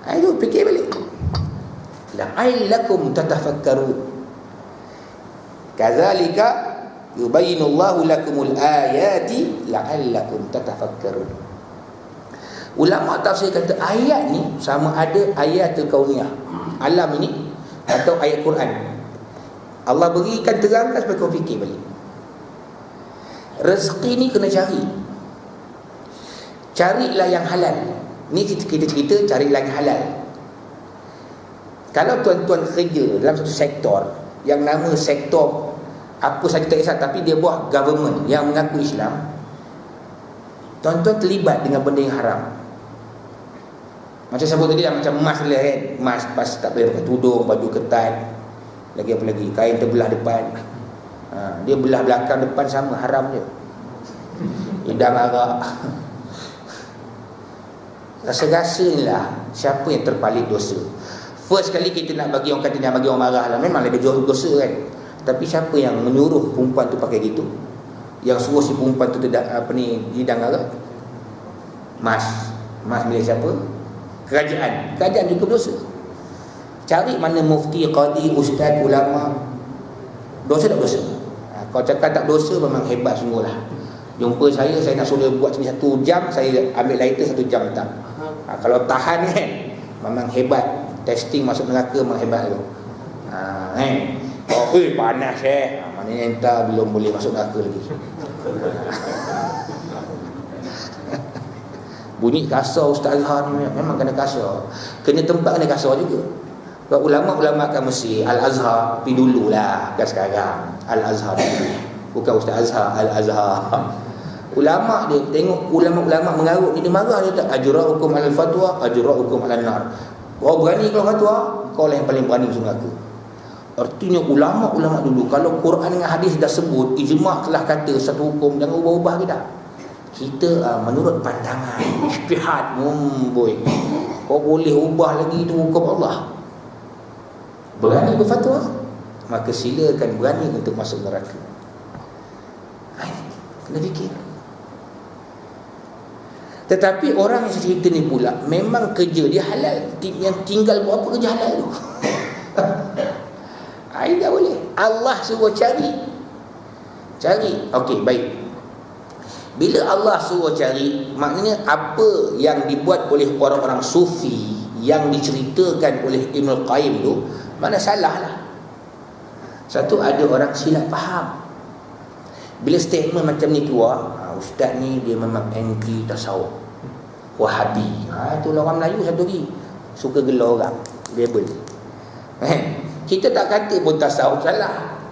Ayo fikir balik. La'allakum tatafakkarun. Kadzalika yubayyinullahu lakumul ayati la'allakum tatafakkarun. Ulama tafsir kata ayat ni sama ada ayatul kauniyah, alam ini, atau ayat Quran. Allah berikan terangkan supaya kau fikir balik. Rezeki ni kena cari. Carilah yang halal. Ni kita cerita carilah yang halal. Kalau tuan-tuan kerja dalam satu sektor yang nama sektor apa saja tak kisah, tapi dia buat government yang mengaku Islam, tuan-tuan terlibat dengan benda yang haram. Macam sebut tadi lah, macam emas lah kan. Emas pas tak boleh pakai tudung, baju ketat, lagi apa lagi, kain terbelah depan. Dia belah belakang depan sama, haram je. Hidang arak. Rasa-rasa ni lah siapa yang terpalit dosa. First kali kita nak bagi orang kata, nak bagi orang marah lah, memang ada dosa kan. Tapi siapa yang menyuruh perempuan tu pakai gitu, yang suruh si perempuan tu hidang arak? Mas milik siapa? Kerajaan juga dosa. Cari mana mufti, qadi, ustaz, ulama. Dosa tak dosa? Kalau cakap tak dosa memang hebat sungguh lah. Jumpa saya nak suruh buat sini 1 jam, saya ambil lighter 1 jam tak. Kalau tahan kan memang hebat. Testing masuk neraka memang hebat tu. Panas maknanya entah belum boleh masuk neraka lagi. Bunyi kasar Ustaz Azhar ni memang kena kasar. Kena tempat kena kasar juga. Sebab ulama-ulama kat Mesir, Al-Azhar pi dululah, bukan sekarang. Al-Azhar dulu. Bukan Ustaz Azhar, Al-Azhar. Ulama dia tengok ulama-ulama mengarut ni, dia marah dia tak, ajra'ukum alal fatwa, ajra'ukum alal nar. Kau berani kalau fatwa, kau lah yang paling berani masuk neraka. Artinya ulama-ulama dulu, kalau Quran dengan hadis dah sebut, ijma' telah kata satu hukum, jangan ubah-ubah kita. Kita menurut pandangan, ijtihad, boy. Kau boleh ubah lagi itu hukum Allah. Berani berfatwa, maka silakan berani untuk masuk neraka. Kena fikir. Tetapi orang yang cerita ni pula memang kerja dia halal, yang tinggal buat apa kerja halal tu. Tak boleh. Allah suruh cari. Okey, baik. Bila Allah suruh cari, maknanya apa yang dibuat oleh orang-orang sufi yang diceritakan oleh Ibnul Qayyim tu, mana salah lah. Satu, ada orang silap faham. Bila statement macam ni keluar, ustaz ni dia memang anti tasawuf, Wahabi. Itulah orang Melayu satu lagi, suka gelar orang, label. Kita tak kata pun tasawuf salah.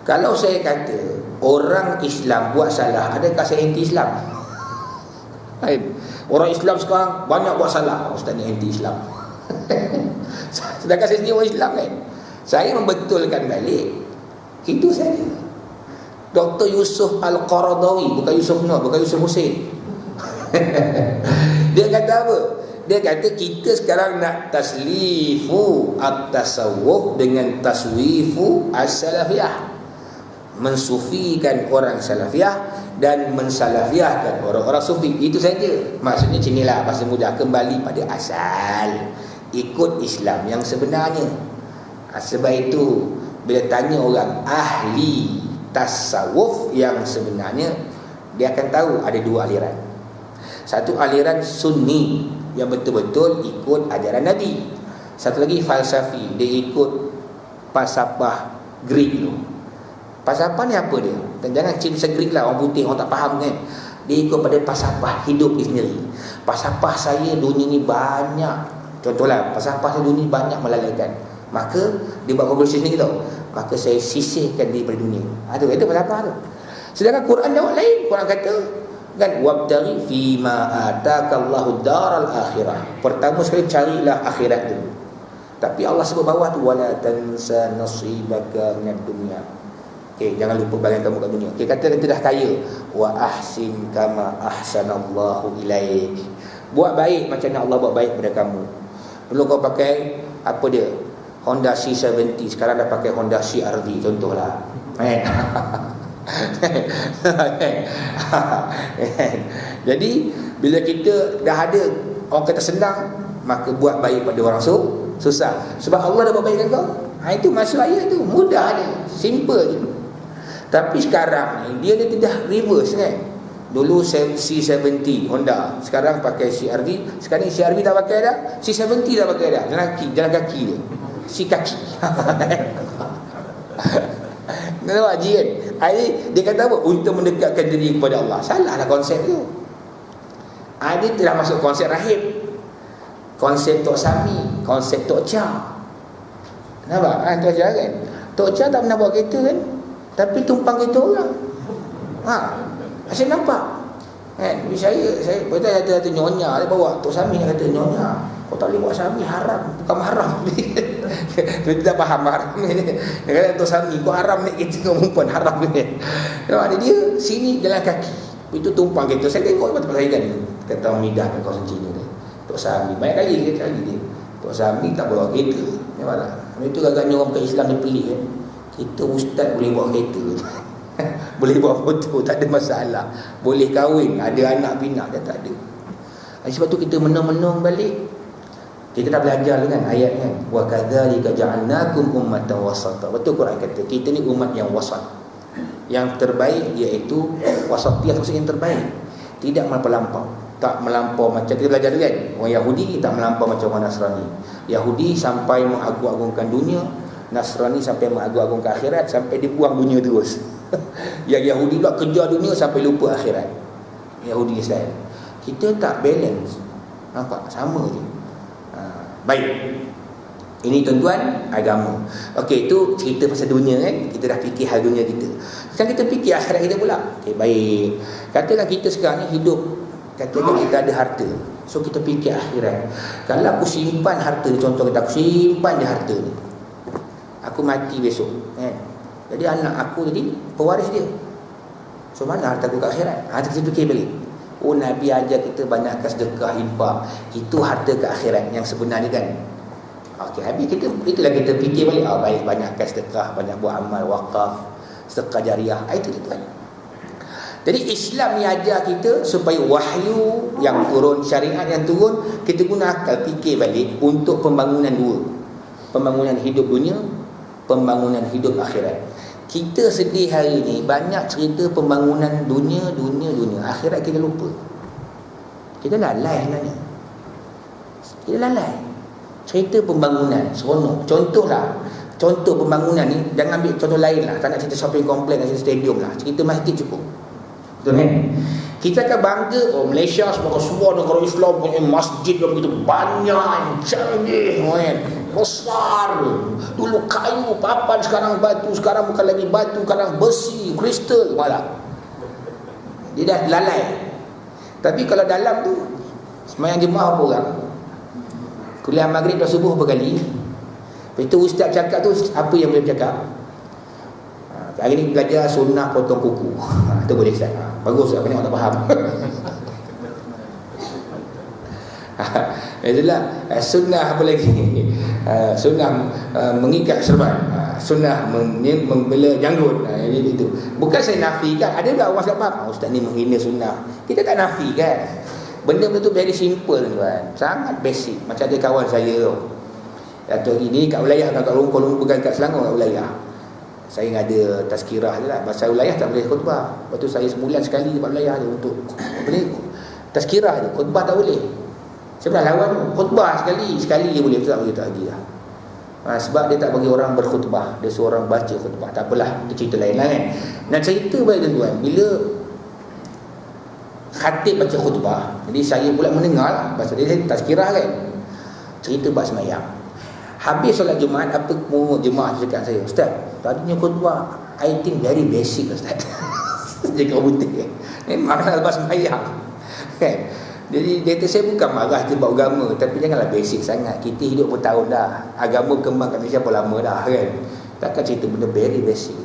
Kalau saya kata orang Islam buat salah, adakah saya anti Islam? Orang Islam sekarang banyak buat salah, ustaz ni anti Islam. Sedangkan saya sendiri orang Islam kan. Saya membetulkan balik itu saja. Dr. Yusuf Al-Qaradawi, bukan Yusuf Nur, bukan Yusuf Hussein. Dia kata apa? Dia kata kita sekarang nak taslifu at-tasawuf dengan taswifu as-salafiyah. Mensufikan orang salafiyah dan mensalafiahkan orang-orang sufi. Itu saja. Maksudnya sinilah bahasa mudah, kembali pada asal, ikut Islam yang sebenarnya. Sebab itu bila tanya orang ahli tasawuf yang sebenarnya, dia akan tahu ada 2 aliran. Satu aliran sunni yang betul-betul ikut ajaran Nabi. Satu lagi falsafi, dia ikut falsafah Greek tu. Falsafah ni apa dia? Dan jangan cerita Greek lah, orang putih orang tak faham kan. Dia ikut pada falsafah hidup dia sendiri. Falsafah saya dunia ni banyak, contohlah falsafah saya dunia ni banyak melalaikan, maka dia buat conclusion sendiri tau, maka saya sisihkan diri pada dunia. Itu falsafah tu. Sedangkan Quran jawab lain. Quran kata kan, wabtaghi fima atakallahu daral akhirah. Pertama sekali carilah akhirat dulu. Tapi Allah sebut bawah tu, wala tansa nasibaka minad dunya. Okey, jangan lupa bagian kamu kat dunia. Okey, kata dah kaya, wa ahsin kama ahsanallahu ilaik. Buat baik macam mana Allah buat baik pada kamu. Dulu kau pakai apa dia? Honda C70, sekarang dah pakai Honda CR-V contohlah. Jadi bila kita dah ada, orang kata senang, maka buat baik pada orang susah. Sebab Allah dah buat baik dengan kau. Itu maksud ayat tu. Mudah je, simple je. Tapi sekarang ni dia dah reverse kan. Dulu C70 Honda, sekarang pakai CR-V. Sekarang ni CR-V tak pakai dah, C70 tak pakai dah. Jalan kaki dia, si kaki. Nampak Haji kan? Dia kata apa? Untuk mendekatkan diri kepada Allah. Salahlah konsep tu. Dia telah masuk konsep rahib, konsep Tok Sami, konsep Tok Cha. Nampak? Tok Cha kan? Tok Cha tak pernah bawa kereta kan, tapi tumpang kereta orang. Saya nampak kan? Saya betul kata nyonya, dia bawa Tok Sami, dia kata nyonya, kau tak boleh buat Sami, haram, bukan haram. Dia tak faham haram ni. Dia kata Tok Sami, kau haram naik kereta kau perempuan, haram ni. Nampak dia sini jalan kaki, itu tumpang kereta. Saya tengok tempat saya kan, kata orang Midah kat kawasan Cina ni, Tok Sami banyak kali dia. Tok Sami tak bawa kereta. Nampak tak? Itu agaknya orang bukan Islam dia pelik kan. Kita ustaz boleh bawa kereta. Boleh bawa motor, tak ada masalah. Boleh kahwin, ada anak pinak, dia tak ada. Sebab tu kita menung-menung balik. Kita dah belajar kan ayat kan. Wa kadzalika ja'alnakum ummatan wasata. Betul Quran kata kita ni umat yang wasat. Yang terbaik iaitu wasatiyah, maksudnya yang terbaik. Tidak melampau. Tak melampau macam kita belajar kan. Orang Yahudi tak melampau macam orang Nasrani. Yahudi sampai mengagung-agungkan dunia, Nasrani sampai mengagung-agungkan akhirat, sampai dibuang dunia terus. Yang Yahudi pula kejar dunia sampai lupa akhirat. Yahudi Islam. Kita tak balance. Nampak? Sama je. Baik. Ini tuan-tuan agama. Okey, itu cerita pasal dunia kan. Kita dah fikir hal dunia kita. Sekarang kita fikir akhirat kita pula. Okey, baik. Katakan kita sekarang ni hidup, katakan kita ada harta. So kita fikir akhirat. Kalau aku simpan harta ni, contoh kita aku simpan je harta ni, aku mati besok kan. Jadi anak aku jadi pewaris dia. So mana harta aku kat akhirat? Kita fikir balik. Oh, Nabi ajar kita banyakkan sedekah, infak. Itu harta ke akhirat yang sebenarnya kan. Okey, habis itulah kita fikir balik. Baik, banyakkan sedekah, banyak buat amal wakaf, sedekah jariah. Itu tuan. Jadi Islam ni ajar kita supaya wahyu yang turun, syariat yang turun, kita guna akal fikir balik untuk pembangunan dua. Pembangunan hidup dunia, pembangunan hidup akhirat. Kita sedih hari ni banyak cerita pembangunan dunia. Akhirat kita lupa. Kita lalai sebenarnya. Kita lalai. Cerita pembangunan seronok. Contoh pembangunan ni, jangan ambil contoh lain lah. Tak nak cerita shopping complex, nak cerita stadium lah. Cerita masjid cukup. Betul kan? Kita akan bangga, Malaysia sebagai sebuah negara Islam punya masjid yang begitu banyak, canggih, besar. Dulu kayu, papan, sekarang batu. Sekarang bukan lagi batu, sekarang besi, kristal, malah. Dia dah lalai. Tapi kalau dalam tu, sembahyang jemaah apa orang? Kuliah maghrib dan subuh berapa kali? Itu ustaz cakap tu, apa yang boleh bercakap? Hari ni belajar sunnah potong kuku. Itu boleh ustaz. Bagus tak? Banyak orang tak faham. Itulah sunnah apa lagi? Sunnah mengikat serban, sunnah membela janggut. Itu. Bukan saya nafikan. Ada tak orang cakap, ustaz ni menghina sunnah. Kita tak nafikan. Benda-benda tu very simple tuan. Sangat basic. Macam ada kawan saya tu, Datuk ini kat wilayah, kat Kuala bukan kat Selangor, kat wilayah. Saya ada tazkirah je lah. Pasal wilayah tak boleh khutbah. Lepas tu saya sebulan sekali dekat wilayah je untuk tazkirah je. Khutbah tak boleh. Saya pernah lawan tu. Khutbah sekali je boleh. Tak boleh tak lagi lah. Sebab dia tak bagi orang berkhutbah. Dia suruh orang baca khutbah. Tak apalah. Itu cerita lain lah kan. Dan cerita baik tuan-tuan, bila khatib baca khutbah, jadi saya pula mendengar lah. Pasal dia tazkirah kan. Cerita bab semayang. Habis solat Jumaat, apa jemaah cakap saya, ustaz, tadinya khutbah I think very basic ustaz. Dia kau butik memanglah lepas sembahyang kan. Jadi dia kata, saya bukan marah sebab agama, tapi janganlah basic sangat. Kita hidup bertahun dah, agama kembang kat Malaysia pun lama dah kan. Takkan cerita benda very basic.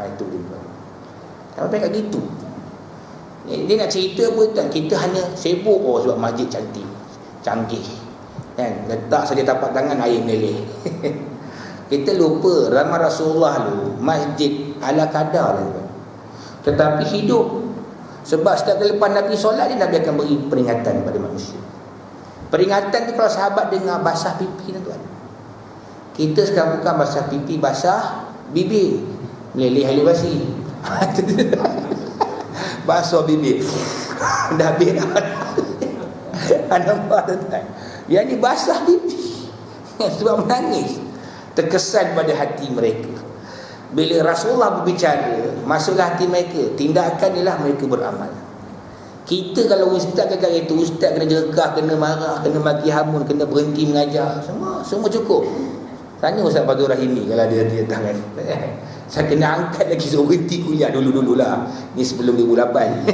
Itu dia. Sampai kat gitu. Dia nak cerita pun tak, kita hanya sibuk sebab masjid cantik, canggih kan, letak saja tapak tangan air meleleh. Kita lupa ramai Rasulullah lu masjid ala kadar dia. Tetapi hidup, sebab setiap kali lepas Nabi solat, Nabi akan beri peringatan pada manusia. Peringatan tu kalau sahabat dengar basah pipi tuan. Kita sekarang bukan basah pipi, basah bibir. Meleleh ahli basi. Basuh bibir. Dah habis dah. Nampak tuan. Yang ni basah pipi. Sebab menangis. Terkesan pada hati mereka. Bila Rasulullah berbicara, masuklah hati mereka. Tindakan ialah mereka beramal. Kita kalau ustaz kata itu, ustaz kena jerkah, kena marah, kena maki hamun, kena berhenti mengajar, semua cukup. Tanya Ustaz Fadul Rahimi kalau dia tangan. Saya kena angkat lagi, suruh berhenti kuliah dulu-dululah. Ni sebelum 2008.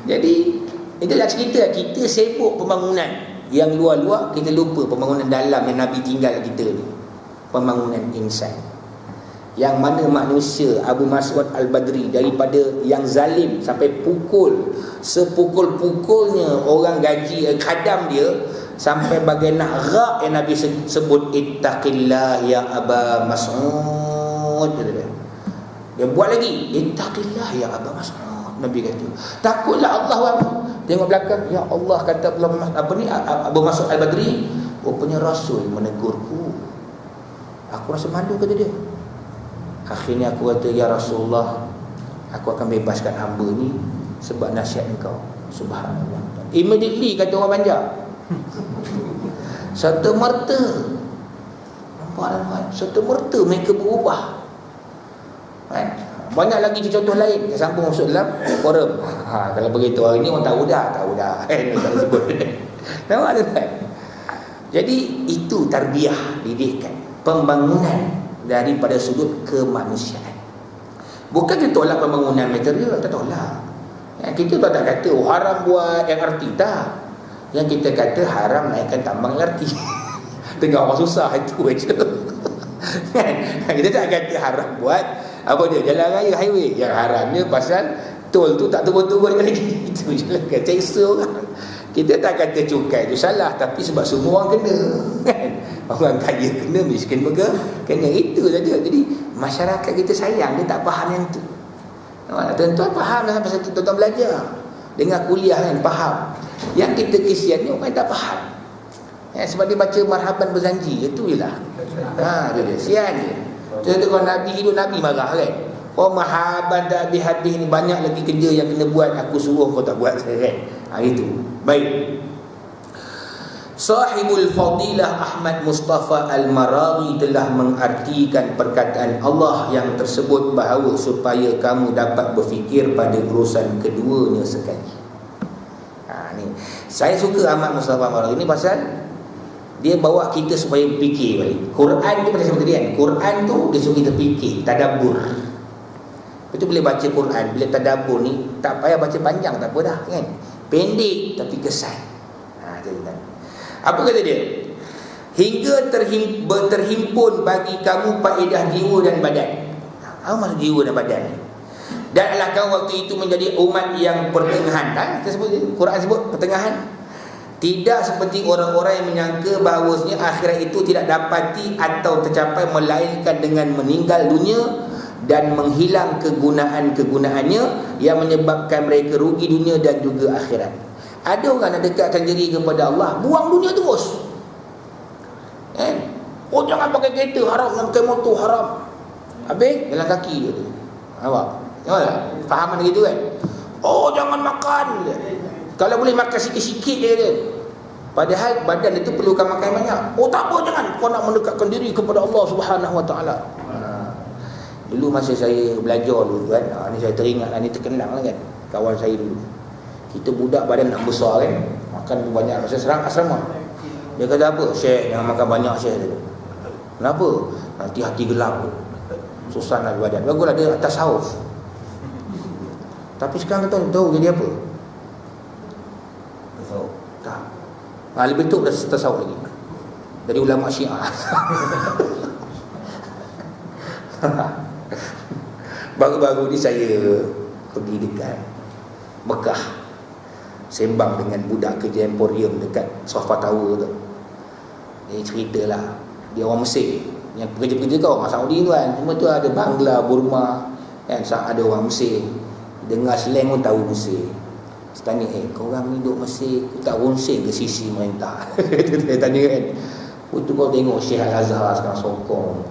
Jadi itulah cerita. Kita sibuk pembangunan yang luar-luar, kita lupa pembangunan dalam yang Nabi tinggal kita ni. Pembangunan insan. Yang mana manusia Abu Mas'ud Al-Badri daripada yang zalim sampai pukul, sepukul-pukulnya orang gaji khadam dia, sampai bagai nak rak yang Nabi sebut, ittaqillah ya Aba Mas'ud. Dia buat lagi, ittaqillah ya Aba Mas'ud. Nabi kata, takutlah Allah. Tengok belakang, ya Allah, kata Abu Mas'ud Al-Badri, rupanya Rasul menegurku. Aku rasa malu, kata dia. Akhirnya aku kata, ya Rasulullah, aku akan bebaskan hamba ni sebab nasihat engkau. Subhanallah. Immediately, kata orang Banjar, serta merta, nampak tak? Serta merta mereka berubah. Banyak lagi contoh lain. Sambung masuk dalam forum. Kalau begitu hari ni orang tahu dah. Tak sebut. Nampak tak? Jadi itu tarbiyah, didikan, pembangunan daripada sudut kemanusiaan. Bukan kita tolak pembangunan material, tak tolak. Kita tak kata haram buat MRT, tak. Yang kita kata haram naikkan tambang LRT. Tengah orang susah, itu aja. Kita tak kata haram buat apa dia, jalan raya, highway. Yang haramnya pasal tol tu tak turun-turun lagi. Itu je lah, ceksa orang. Kita tak kata cukai itu salah, tapi sebab semua orang kena. Orang kaya kena, miskin juga kena, itu saja. Jadi masyarakat kita sayang, dia tak faham yang tu. Tuan-tuan faham lah, pasal tuan-tuan belajar dengar kuliah kan, faham. Yang kita kesian ni orang tak faham. Sebab dia baca marhaban berzanji, itu je lah. Dia sian je. Contoh kalau Nabi hidup, Nabi marah kan. Oh, marhaban tak habis-habis ni, banyak lagi kerja yang kena buat, aku suruh kau tak buat kan. Itu. Baik. Sahibul Fadilah Ahmad Mustafa Al-Maraghi telah mengartikan perkataan Allah yang tersebut bahawa supaya kamu dapat berfikir pada urusan keduanya sekali. Ni. Saya suka Ahmad Mustafa Al-Maraghi ni pasal dia bawa kita supaya fikir balik. Quran tu macam seperti kan. Quran tu dia suruh kita fikir, tadabbur. Betul, boleh baca Quran, bila tadabbur ni tak payah baca panjang, tak apa dah kan. Pendek tapi kesan. Apa kata dia? Hingga terhimpun bagi kamu faedah jiwa dan badan. Apa maksud jiwa dan badan ni? Dan adalah kamu waktu itu menjadi umat yang pertengahan. Quran sebut pertengahan. Tidak seperti orang-orang yang menyangka bahawasanya akhirat itu tidak dapati atau tercapai melainkan dengan meninggal dunia dan menghilang kegunaan-kegunaannya yang menyebabkan mereka rugi dunia dan juga akhirat. Ada orang nak dekatkan diri kepada Allah, buang dunia terus. Oh, jangan pakai kereta, haram. Jangan pakai motor, haram. Habis jalan kaki dia tu. Nampak? Fahaman gitu kan? Oh, jangan makan. Kalau boleh makan sikit-sikit dia. Padahal badan itu perlukan makan banyak. Oh, tak apa, jangan. Kau nak mendekatkan diri kepada Allah Subhanahu Wa Taala. Dulu masa saya belajar dulu kan, ni saya teringat lah, ni terkenang lah kan, kawan saya dulu. Kita budak badan nak besar kan, makan banyak, rasa serang asrama. Dia kata apa? Syekh, jangan makan banyak Syekh. Kenapa? Nanti hati gelap, susah nak badan. Baguslah dia atas tasawuf. Tapi sekarang kita tahu jadi apa? Tasawuf. Tak. Lebih betul dah tasawuf lagi. Dari ulama Syiah. Baru-baru ni saya pergi dekat Mekah, sembang dengan budak kerja Emporium dekat Sofa Tower tu. Dia ceritalah, dia orang Mesir. Yang pekerja-pekerja kau orang Saudi tu kan, semua tu ada Bangla, Burma kan, ada orang Mesir. Dengar slang pun tahu Mesir. Saya tanya, korang ni duduk Mesir, kau tak ronsing ke sisi merintah? Saya tanya kan. Itu kau tengok Syekh Al-Azhar sekarang sokong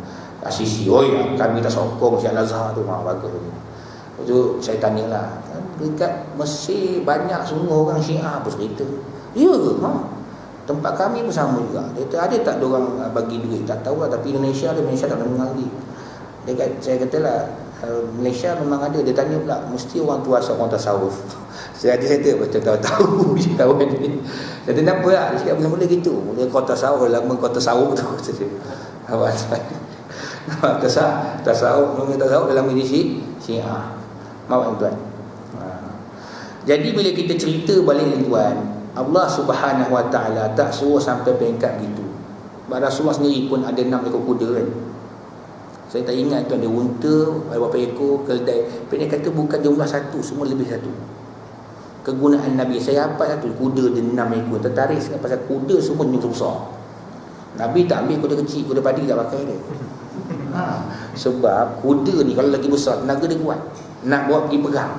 sisi. Oh ya, kami tak sokong Syekh Al-Azhar tu. Bagus. Itu saya tanyalah, dekat Mesir banyak semua orang Syiah apa cerita? Ya ke? Tempat kami pun sama juga. Dia kata, ada tak diorang bagi duit? Tak tahu lah, tapi Malaysia tak dengar lagi. Saya katalah, Malaysia memang ada. Dia tanya pula, mesti orang tu asal orang tasawuf. Saya kata betul tahu kawan ni. Dia kata kenapa lah? Dia cakap mula-mula gitu. Mula kau tasawuf, lama kau tasawuf tu. Tasawuf dalam edisi Syiah. Maaf tuan. Jadi bila kita cerita balik ni tuan, Allah Subhanahu Wa Taala tak suruh sampai peringkat gitu. Rasulullah sendiri pun ada 6 ekor kuda kan. Saya tak ingat tuan, ada unta, ada berapa ekor, keldai. Pendek kata bukan jumlah satu, semua lebih satu. Kegunaan Nabi, saya apa satu kuda dia 6 ekor. Tertarik sangat pasal kuda semua jenis besar. Nabi tak ambil kuda kecil, kuda padi tak pakai dia. Sebab kuda ni kalau lagi besar, tenaga dia kuat, nak bawa pergi perang.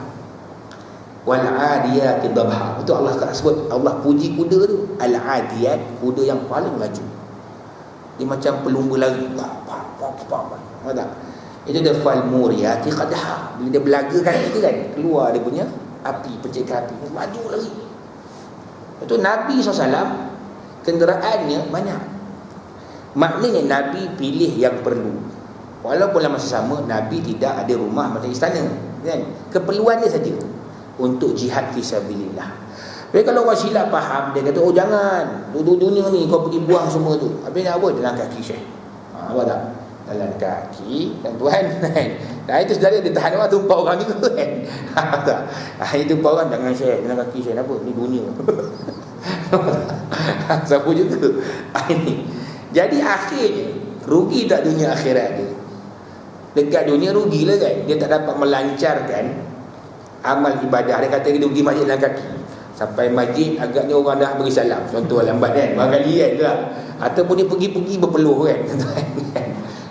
Wal adiyat dhabha. Itu Allah sebut, Allah puji kuda tu. Al adiyat, kuda yang paling laju. Dia macam pelumba lari. Tak? Itu dia fal muriyati qadha. Bila dia belagakan itu kan, keluar dia punya api, percikan api, maju lari. Itu Nabi SAW kenderaannya banyak. Maknanya Nabi pilih yang perlu. Walaupun dalam masa sama Nabi tidak ada rumah macam istana kan? Keperluan dia saja untuk jihad fisabilillah. Tapi kalau orang silap faham, dia kata, oh jangan, duduk dunia ni kau pergi buang semua tu. Habis nak apa? Dalam kaki Syekh. Apa tak? Dalam kaki kan tuan kan. Nah itu sebenarnya dia tahan orang tumpah orang juga kan. Tak? Itu tumpah orang, jangan Syekh, dalam kaki Syekh. Apa? Ni dunia. Siapa juga. Ini. Jadi akhirnya rugi tak dunia akhirat dia? Dekat dunia rugilah kan. Dia tak dapat melancarkan amal ibadah. Dia kata dia pergi masjid dalam kaki. Sampai masjid agaknya orang dah beri salam. Contoh lambat kan, barangkali kan tak? Ataupun dia pergi berpeluh kan.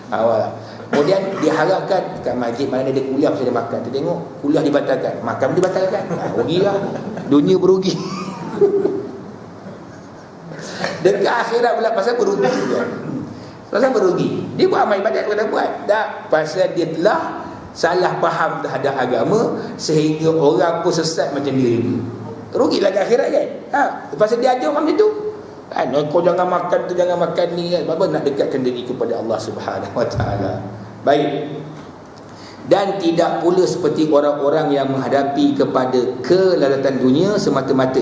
Awal. Kemudian diharapkan kat masjid mana ada kuliah mesti ada makan. Tu tengok kuliah dibatalkan, makan dibatalkan. Rugilah. Dunia berugi. Dekat akhirat pula pasal berugi kan. Pasal berugi. Dia buat amal ibadat kena buat. Tak, pasal dia telah salah faham terhadap agama sehingga orang pun sesat macam dia juga. Rugilah ke akhirat kan. Pasal dia ajar orang macam tu. Kan, kau jangan makan tu, jangan makan ni kan. Apa nak dekatkan diri kepada Allah Subhanahu Wa Taala. Baik. Dan tidak pula seperti orang-orang yang menghadapi kepada kelalatan dunia semata-mata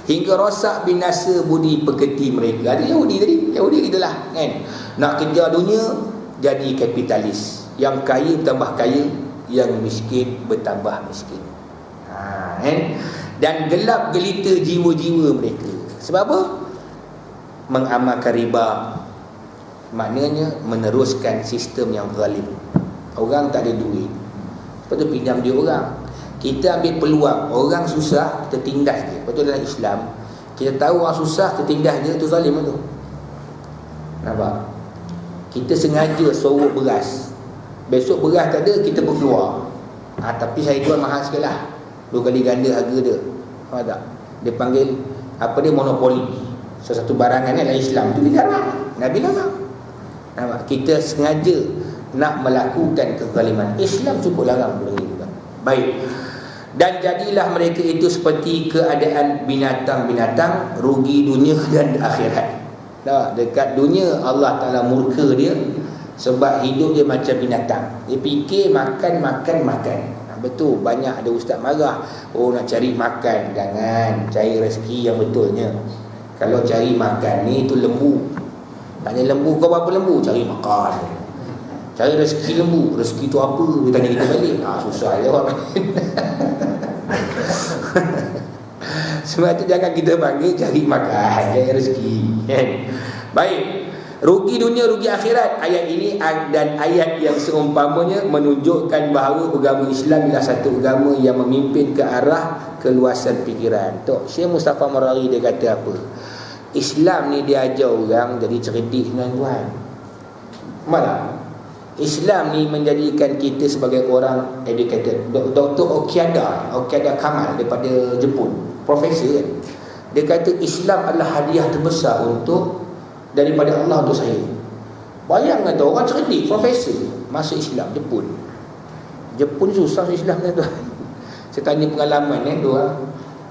hingga rosak binasa budi pekerti mereka. Ada Yahudi gitulah kan. Nak kejar dunia jadi kapitalis. Yang kaya bertambah kaya, yang miskin bertambah miskin. Kan? Dan gelap gelita jiwa-jiwa mereka. Sebab apa? Mengamalkan riba. Maknanya meneruskan sistem yang zalim. Orang tak ada duit, lepas tu pinjam dia orang. Kita ambil peluang orang susah, kita tindas dia. Betul dalam Islam, kita tahu orang susah, kita tindas dia, itu zalim tu. Nampak? Kita sengaja sorok beras, besok beras tak ada, kita berkeluar. Tapi saya jual mahal sikit lah, 2 kali ganda harga dia. Faham tak? Dia panggil apa dia, monopoli. Sesuatu barangan dalam Islam tu dilarang. Nabi larang. Nampak? Kita sengaja nak melakukan kezaliman. Islam cukup larang benda itu. Baik. Dan jadilah mereka itu seperti keadaan binatang-binatang, rugi dunia dan akhirat. Nah, dekat dunia Allah Ta'ala murka dia sebab hidup dia macam binatang. Dia fikir makan. Betul, banyak ada ustaz marah, oh nak cari makan. Jangan, cari rezeki yang betulnya. Kalau cari makan ni tu lembu. Tanya lembu, kau berapa lembu? Cari makan. Cari rezeki lembu. Rezeki tu apa? Dia tanya kita balik. Susah jawab. Sebab tu jangan kita panggil cari makan, cari rezeki. Baik. Rugi dunia, rugi akhirat. Ayat ini dan ayat yang seumpamanya menunjukkan bahawa agama Islam ialah satu agama yang memimpin ke arah keluasan fikiran. Tok Syekh Mustafa Marari dia kata apa? Islam ni dia ajar orang jadi cerdik tuan-tuan. Malah Islam ni menjadikan kita sebagai orang educated. Dr. Okada Kamal daripada Jepun. profesor kan. Dia kata Islam adalah hadiah terbesar daripada Allah untuk saya. Bayangkan tu, orang cerdik, profesor masuk Islam. Jepun susah masuk Islam kan tuan. Saya tanya pengalaman tu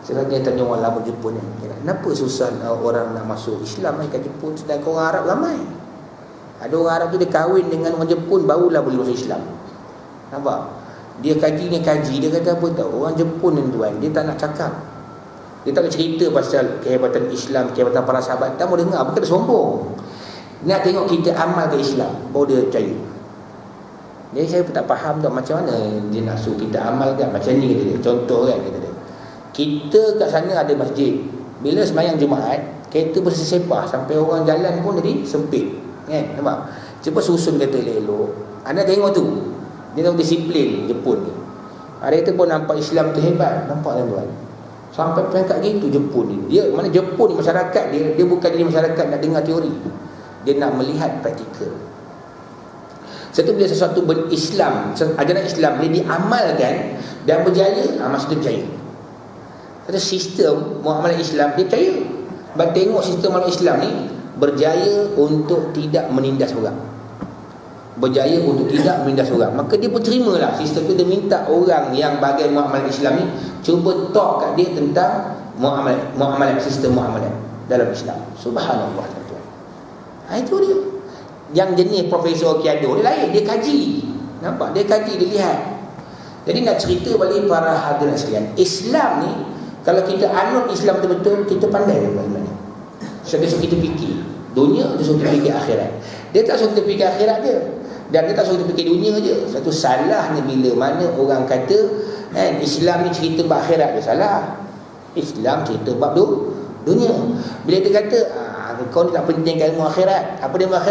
saya tanya orang lama Jepun ni, kenapa susah orang nak masuk Islam kat Jepun, sedangkan orang Arab ramai. Ada orang Arab tu dia kahwin dengan orang Jepun barulah boleh masuk Islam. Nampak? Dia kaji, dia kata apa tahu, orang Jepun ni tuan, dia tak nak cakap, dia tak nak cerita pasal kehebatan Islam, kehebatan para sahabat. Tak mau dengar, bukan dia sombong. Nak tengok kita amal ke Islam baru dia percaya. Jadi saya pun tak faham tak macam mana dia nak suruh kita amalkan. Macam ni kata dia, contoh kan, kata dia, kita kat sana ada masjid, bila sembahyang Jumaat kereta bersepah sampai orang jalan pun jadi sempit kan, nampak? Cuba susun kata elok. Anda tengok tu, dia tahu disiplin Jepun ni. Dia kata pun nampak Islam tu hebat, nampak tuan-tuan. Sampai peringkat gitu Jepun ni. Dia mana Jepun ni, masyarakat dia bukan jadi masyarakat nak dengar teori, dia nak melihat praktikal. Satu bila sesuatu berislam, ajaran Islam boleh diamalkan dan berjaya, maksud dia berjaya. Kata sistem muamalah Islam dia percaya. Sebab tengok sistem muamalah Islam ni berjaya untuk tidak menindas orang. Berjaya untuk tidak menindas orang. Maka dia pun terimalah sistem tu. Dia minta orang yang bahagian muamalah Islam ni cuba talk kat dia tentang muamalah, sistem muamalah dalam Islam. Subhanallah. Itu dia. Yang jenis Profesor Kiado dia lain, dia kaji. Nampak? Dia kaji, dia lihat. Jadi nak cerita balik para hadirin sekalian, Islam ni kalau kita anut Islam betul-betul, kita pandai dalam iman ni. So dia suruh kita fikir dunia, dia suruh kita fikir akhirat. Dia tak suruh kita fikir akhirat dia, dan dia tak suruh kita fikir dunia je. Satu salahnya bila mana orang kata Islam ni cerita bab akhirat, dia salah. Islam cerita bab dunia. Bila dia kata kau ni tak pentingkan ilmu akhirat, apa dia ilmu akhirat?